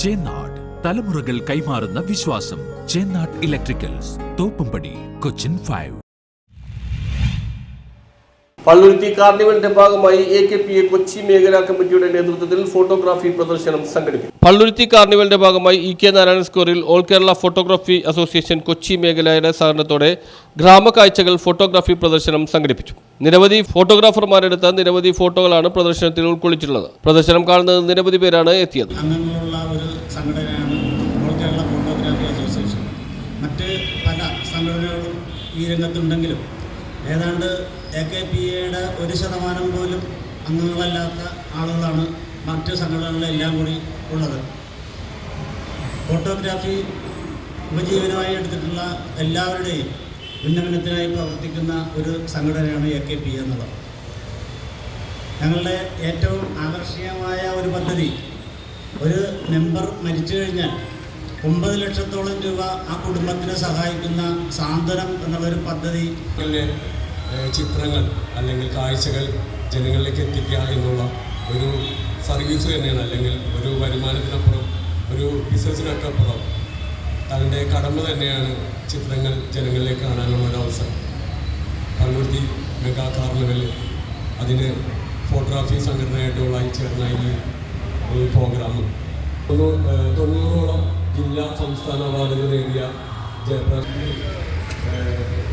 ചേന്നാട് തലമുറകൾ കൈമാറുന്ന വിശ്വാസം. ചേന്നാട് ഇലക്ട്രിക്കൽസ്, തോപ്പുംപടി, കൊച്ചിൻ 5. പള്ളുരുത്തി കാർണിവലിന്റെ ഭാഗമായി AKPA കൊച്ചി മേഖലാ കമ്മിറ്റിയുടെ നേതൃത്വത്തിൽ ഫോട്ടോഗ്രാഫി പ്രദർശനം സംഘടിപ്പിച്ചു. പള്ളുരുത്തി കാർണിവലിന്റെ ഭാഗമായി EK നാരായണൻ സ്ക്വയറിൽ all Kerala photography association Kochi മേഖലയുടെ സഹകരണത്തോടെ ഗ്രാമകാഴ്ചകൾ ഫോട്ടോഗ്രാഫി പ്രദർശനം സംഘടിപ്പിച്ചു. നിരവധി ഫോട്ടോഗ്രാഫർമാരെടുത്ത നിരവധി ഫോട്ടോകളാണ് പ്രദർശനത്തിൽ ഉൾക്കൊള്ളിച്ചിട്ടുള്ളത്. പ്രദർശനം കാണുന്നത് നിരവധി പേരാണ് എത്തിയത്. മറ്റ് പല സംഘടനകളും ഈ രംഗത്തുണ്ടെങ്കിലും ഏതാണ്ട് AKPAയുടെ 1% പോലും അംഗങ്ങളല്ലാത്ത ആളുകളാണ് മറ്റ് സംഘടനകളെല്ലാം കൂടി ഉള്ളത്. ഫോട്ടോഗ്രാഫി ഉപജീവനമായി എടുത്തിട്ടുള്ള എല്ലാവരുടെയും ഉന്നമനത്തിനായി പ്രവർത്തിക്കുന്ന ഒരു സംഘടനയാണ് AKPA എന്നുള്ളത്. ഞങ്ങളുടെ ഏറ്റവും ആകർഷണീയമായ ഒരു പദ്ധതി, ഒരു മെമ്പർ മരിച്ചു കഴിഞ്ഞാൽ 9 ലക്ഷത്തോളം രൂപ ആ കുടുംബത്തിനെ സഹായിക്കുന്ന സാന്ത്വനം എന്നുള്ളൊരു പദ്ധതി. ചിത്രങ്ങൾ അല്ലെങ്കിൽ കാഴ്ചകൾ ജനങ്ങളിലേക്ക് എത്തിക്കുക എന്നുള്ള ഒരു സർവീസ് തന്നെയാണ്, അല്ലെങ്കിൽ ഒരു വരുമാനത്തിനപ്പുറം ഒരു ബിസിനസ്സിനൊക്കെ അപ്പുറം തൻ്റെ കടമ തന്നെയാണ് ചിത്രങ്ങൾ ജനങ്ങളിലേക്ക് കാണാനുള്ള ഒരു അവസരം. പള്ളുരുത്തി മെഗാ കാർണിവൽ അതിന് ഫോട്ടോഗ്രാഫി സംഘടനയായിട്ടുള്ള ചേർന്ന ഈ പ്രോഗ്രാം 90ഓളം ജില്ലാ സംസ്ഥാന അവാർഡുകൾ നേടിയ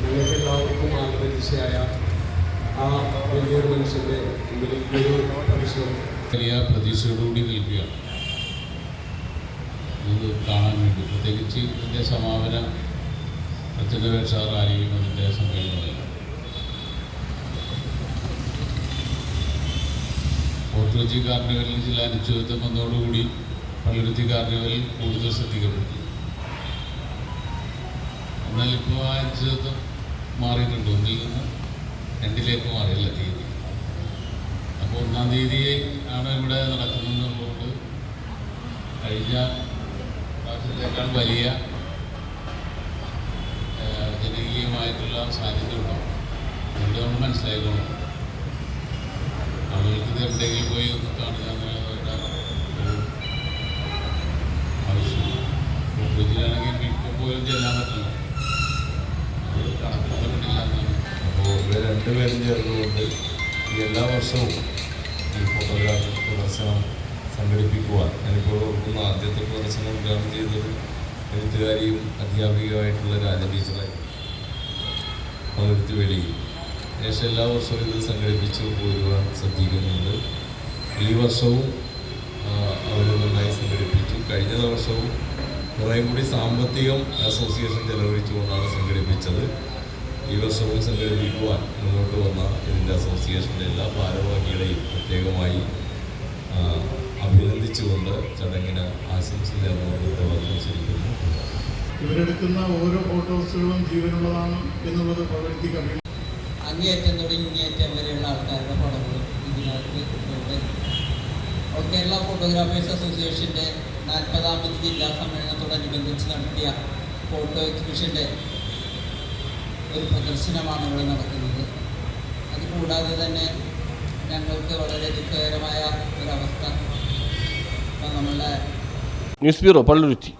നിങ്ങൾക്കെല്ലാവർക്കും ആഗ്രഹിച്ചയായ ആ വലിയൊരു മനുഷ്യൻ്റെ വലിയ പ്രതീക്ഷയോടുകൂടി നിൽക്കുകയാണ് ഇത് കാണാൻ വേണ്ടി. പ്രത്യേകിച്ച് ഇതിൻ്റെ സമാപന പ്രത്യക്ഷ റാലിയും അതിൻ്റെ സമ്മേളനമല്ല. ഫോർട്ടുകൊച്ചി കാർണിവലിൽ ചില അനിശ്ചിതത്വം വന്നതോടുകൂടി പള്ളുരുത്തി കാർണിവൽ കൂടുതൽ ശ്രദ്ധിക്കപ്പെട്ടു. എന്നാൽ ഇപ്പോൾ ആ അനിശ്ചിതത്വം മാറിയിട്ടുണ്ട്. 1 നിന്ന് 2 മാറിയല്ല തീയതി. അപ്പോൾ 1-ാം തീയതി ആണ് ഇവിടെ നടക്കുന്നതെന്നുള്ളതുകൊണ്ട് കഴിഞ്ഞ പ്രാവശ്യത്തേക്കാൾ വലിയ ജനകീയമായിട്ടുള്ള സാന്നിധ്യം ഉണ്ടാവും. അതുകൊണ്ട് നമ്മൾ മനസ്സിലായിക്കോളും. ആളുകൾക്ക് ഇത് എവിടെയെങ്കിലും പോയി ഒന്ന് കാണുക എന്നുള്ളവരുടെ ഒരു ആവശ്യം. ഫോർട്ടുകൊച്ചിയിലാണെങ്കിൽ ഇപ്പോൾ പോലും ചെല്ലാൻ പറ്റില്ല, കണക്കിടപെട്ടില്ല എന്നാണ്. അപ്പോൾ ഇവർ 2 പേരും ചേർന്നുകൊണ്ട് ഈ എല്ലാ വർഷവും ഈ ഫോട്ടോഗ്രാഫി പ്രദർശനം സംഘടിപ്പിക്കുവാൻ ഞാനിപ്പോൾ ഓർക്കുന്ന ആദ്യത്തെ പ്രദർശനം ഉദ്ഘാടനം ചെയ്തത് എഴുത്തുകാരിയും അധ്യാപികയുമായിട്ടുള്ള രാജ ടീച്ചറായിരുന്നു പള്ളുരുത്തി വെളിയിൽ. ശേഷം എല്ലാ വർഷവും ഇത് സംഘടിപ്പിച്ച് പോരുവാൻ ശ്രദ്ധിക്കുന്നുണ്ട്. ഈ വർഷവും അവർ നന്നായി സംഘടിപ്പിച്ചു. കഴിഞ്ഞ വർഷവും കുറേ കൂടി സാമ്പത്തികം അസോസിയേഷൻ ചെലവഴിച്ചുകൊണ്ടാണ് സംഘടിപ്പിച്ചത്. ഈ വർഷവും സംഘടിപ്പിക്കുവാൻ മുന്നോട്ട് വന്ന ഇതിൻ്റെ അസോസിയേഷൻ്റെ എല്ലാ ഭാരവാഹികളെയും പ്രത്യേകമായി അഭിനന്ദിച്ചുകൊണ്ട് ചടങ്ങിന് ആശംസ നേർന്നുകൊണ്ട് അവതരിച്ചിരിക്കുന്നു. ഇവരെടുക്കുന്ന ഓരോ ഫോട്ടോസുകളും ജീവനുള്ളതാണ് എന്നുള്ളത് പള്ളുരുത്തി കമ്മിറ്റി അങ്ങേയറ്റം തുടങ്ങി ഇങ്ങേയറ്റം വരെയുള്ള ആൾക്കാരുടെ പടങ്ങൾ ഇതിനകത്ത് ഉണ്ട്. ഓൾ കേരള ഫോട്ടോഗ്രാഫേഴ്സ് അസോസിയേഷൻ്റെ 40ാമത് ജില്ലാ സമ്മേളനത്തോടനുബന്ധിച്ച് നടത്തിയ ഫോട്ടോ എക്സിബിഷൻ്റെ ഒരു പ്രദർശനമാണ് ഇവിടെ നടക്കുന്നത്. അതുകൂടാതെ തന്നെ ഞങ്ങൾക്ക് വളരെ ദുഃഖകരമായ ഒരവസ്ഥ നമ്മളുടെ ന്യൂസ് ബ്യൂറോ പള്ളുരുത്തി.